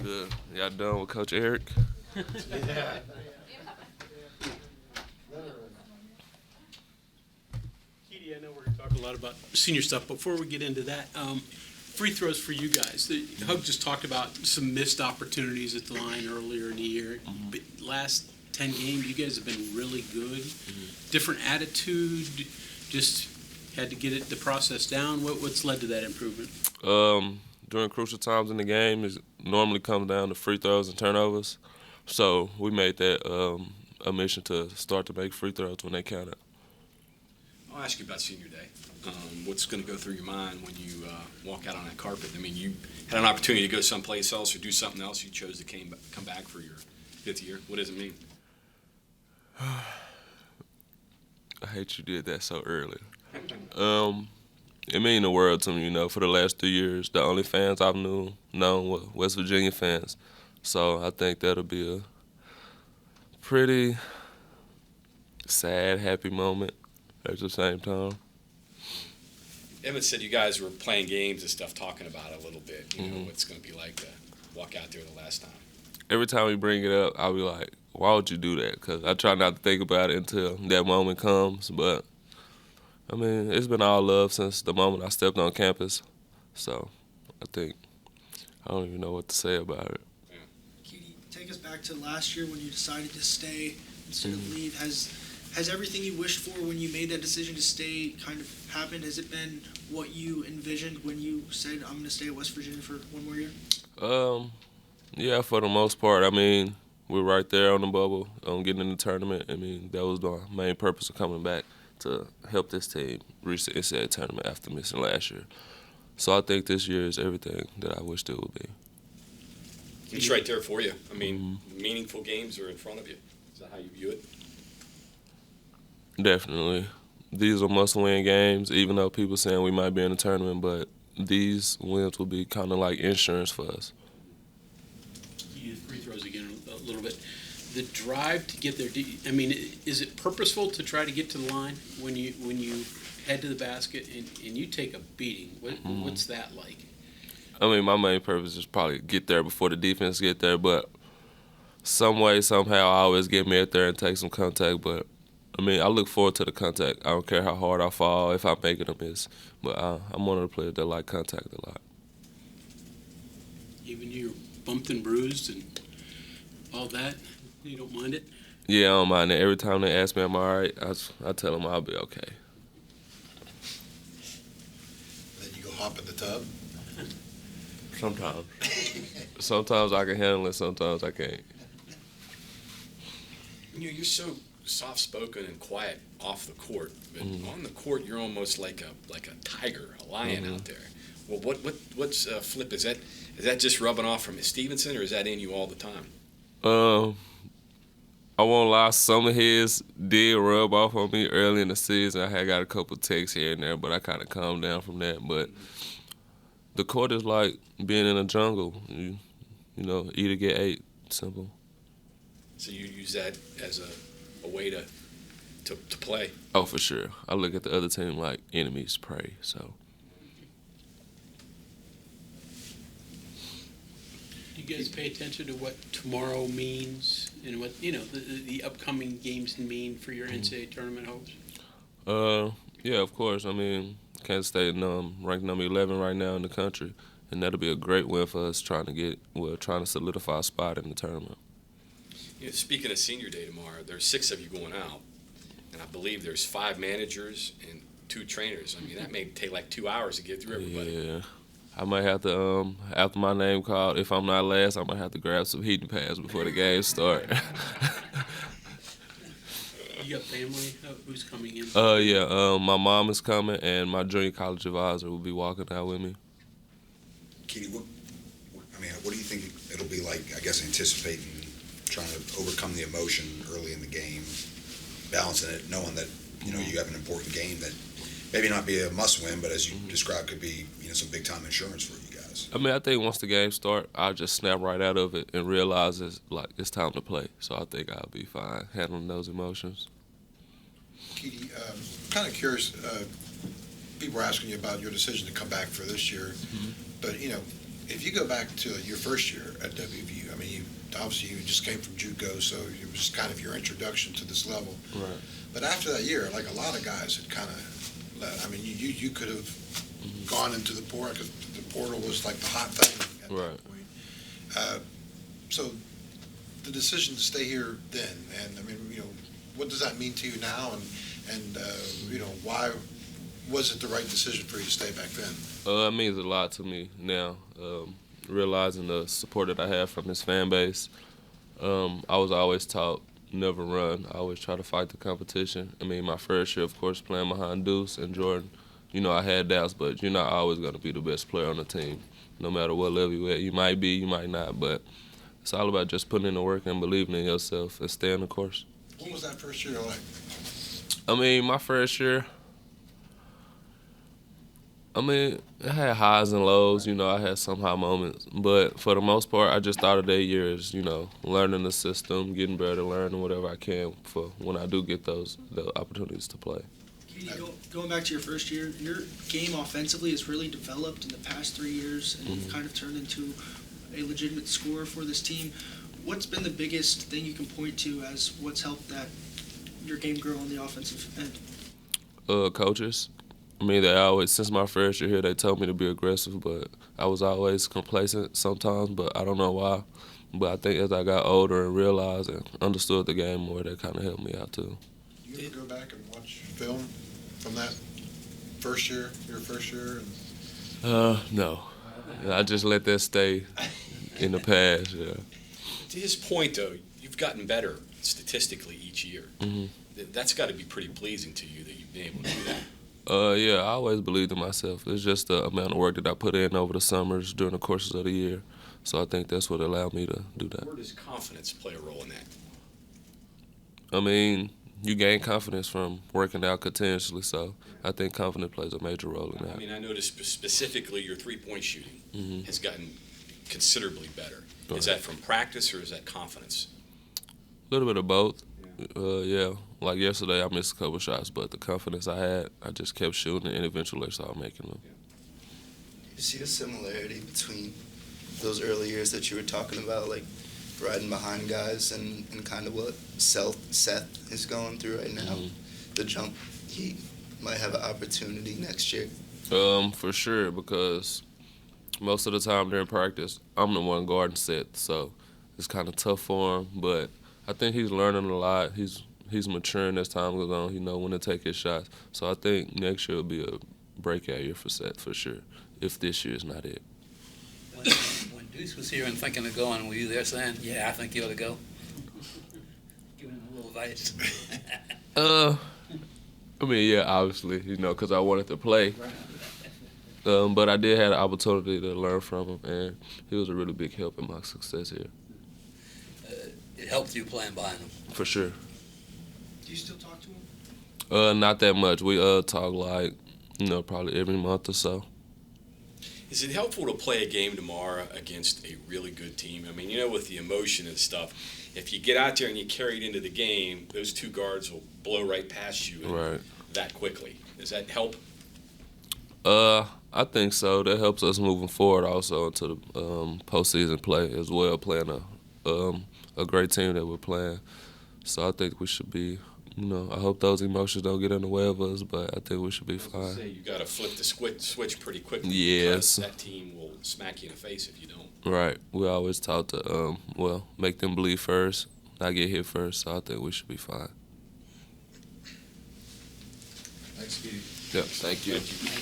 Good. Y'all done with Coach Eric? Yeah. Keedy, I know we're going to talk a lot about senior stuff. Before we get into that, free throws for you guys. Hug just talked about some missed opportunities at the line earlier in the year. But last 10 games, you guys have been really good. Different attitude, just had to get the process down. What's led to that improvement? During crucial times in the game, it normally comes down to free throws and turnovers. So we made that a mission to start to make free throws when they counted. I'll ask you about senior day. What's going to go through your mind when you walk out on that carpet? I mean, you had an opportunity to go someplace else or do something else. You chose to come back for your 5th year. What does it mean? I hate you did that so early. It mean the world to me, you know. For the last 3 years, the only fans I've known were West Virginia fans. So I think that'll be a pretty sad, happy moment at the same time. Evan said you guys were playing games and stuff, talking about it a little bit. You know, what it's going to be like to walk out there the last time. Every time we bring it up, I'll be like, why would you do that? Because I try not to think about it until that moment comes. But, I mean, it's been all love since the moment I stepped on campus. So I think I don't even know what to say about it. Keedy, take us back to last year when you decided to stay instead of leave. Has everything you wished for when you made that decision to stay kind of happened? Has it been what you envisioned when you said, I'm going to stay at West Virginia for one more year? Yeah, for the most part. I mean, we're right there on the bubble, getting in the tournament. I mean, that was the main purpose of coming back, to help this team reach the NCAA tournament after missing last year. So I think this year is everything that I wished it would be. It's right there for you. I mean, meaningful games are in front of you. Is that how you view it? Definitely. These are must-win games, even though people saying we might be in the tournament, but these wins will be kind of like insurance for us. You did free throws again a little bit. The drive to get there, I mean, is it purposeful to try to get to the line when you head to the basket and you take a beating? What's that like? I mean, my main purpose is probably get there before the defense get there, but some way, somehow, I always get me out there and take some contact. But, I mean, I look forward to the contact. I don't care how hard I fall, if I make it or miss. But I'm one of the players that like contact a lot. Even you're bumped and bruised and all that, you don't mind it? Yeah, I don't mind it. Every time they ask me, am I all right, I tell them I'll be okay. Then you go hop in the tub? Sometimes. Sometimes I can handle it, sometimes I can't. You're so soft-spoken and quiet off the court, but on the court you're almost like a tiger, a lion out there. Well, what's Flip? Is that just rubbing off from Stevenson, or is that in you all the time? I won't lie, some of his did rub off on me early in the season. I had got a couple texts here and there, but I kind of calmed down from that. But the court is like being in a jungle. You know, eat or get ate. Simple. So you use that as a way to play? Oh, for sure. I look at the other team like enemies prey, so. Do you guys pay attention to what tomorrow means and what, the upcoming games mean for your NCAA tournament hopes? Yeah, of course. I mean, Kansas State ranked number 11 right now in the country, and that'll be a great win for us trying to solidify a spot in the tournament. Speaking of senior day tomorrow, there's 6 of you going out, and I believe there's 5 managers and 2 trainers. I mean, that may take like 2 hours to get through everybody. Yeah. I might have to, after my name called, if I'm not last, I might have to grab some heating pads before the game start. You got family? Who's coming in? Yeah, my mom is coming, and my junior college advisor will be walking out with me. Keedy, what do you think it'll be like, I guess, anticipating trying to overcome the emotion early in the game, balancing it, knowing that, you have an important game that maybe not be a must-win, but as you described, could be, some big-time insurance for you guys? I mean, I think once the game starts, I'll just snap right out of it and realize it's time to play. So I think I'll be fine handling those emotions. Keedy, kind of curious, people are asking you about your decision to come back for this year, but, if you go back to your first year at WVU, I mean, obviously you just came from JUCO, so it was kind of your introduction to this level. Right. But after that year, like a lot of guys had kind of left. I mean, you could have gone into the portal because the portal was like the hot thing at Right. that point. So the decision to stay here then, and I mean, what does that mean to you now, and why was it the right decision for you to stay back then? It means a lot to me now, realizing the support that I have from this fan base. I was always taught never run. I always try to fight the competition. I mean, my first year, of course, playing behind Deuce and Jordan, I had doubts, but you're not always going to be the best player on the team, no matter what level you're at. You might be, you might not, but it's all about just putting in the work and believing in yourself and staying the course. What was that first year like? I mean, my first year, it had highs and lows. I had some high moments. But for the most part, I just thought of that year as, learning the system, getting better, learning whatever I can for when I do get the opportunities to play. Going back to your first year, your game offensively has really developed in the past 3 years, and you've kind of turned into a legitimate scorer for this team. What's been the biggest thing you can point to as what's helped your game grow on the offensive end? Coaches. I mean, they always, since my first year here, they told me to be aggressive, but I was always complacent sometimes, but I don't know why. But I think as I got older and realized and understood the game more, that kind of helped me out too. Do you ever go back and watch film from that first year, your first year? No. I just let that stay in the past, yeah. To his point, though, you've gotten better statistically each year. Mm-hmm. That's got to be pretty pleasing to you that you've been able to do that. Yeah, I always believed in myself. It's just the amount of work that I put in over the summers during the courses of the year. So I think that's what allowed me to do that. Where does confidence play a role in that? I mean, you gain confidence from working out continuously, so I think confidence plays a major role in that. I mean, I noticed specifically your three-point shooting has gotten considerably better. Is that from practice or is that confidence? A little bit of both. Yeah, like yesterday I missed a couple shots, but the confidence I had, I just kept shooting and eventually I started making them. You see a similarity between those early years that you were talking about, like riding behind guys and kind of what Seth is going through right now? The jump, he might have an opportunity next year. For sure, because most of the time during practice, I'm the one guarding Seth, so it's kind of tough for him, but I think he's learning a lot. He's maturing as time goes on. He knows when to take his shots. So I think next year will be a breakout year for Seth for sure, if this year is not it. When Deuce was here and thinking of going, were you there saying, yeah, I think you ought to go? Giving him a little advice. I mean, yeah, obviously, because I wanted to play. But I did have the opportunity to learn from him, and he was a really big help in my success here. It helped you playing behind him. For sure. Do you still talk to him? Not that much. We talk like, probably every month or so. Is it helpful to play a game tomorrow against a really good team? I mean, with the emotion and stuff, if you get out there and you carry it into the game, those two guards will blow right past you that quickly. Does that help? I think so. That helps us moving forward also into the postseason play as well, playing a great team that we're playing. So I think we should be, I hope those emotions don't get in the way of us, but I think we should be fine. You got to flip the switch pretty quickly. Yes. Because that team will smack you in the face if you don't. Right. We always taught to, make them bleed first, not get hit first, so I think we should be fine. Thanks, Keith. Yeah, thank you.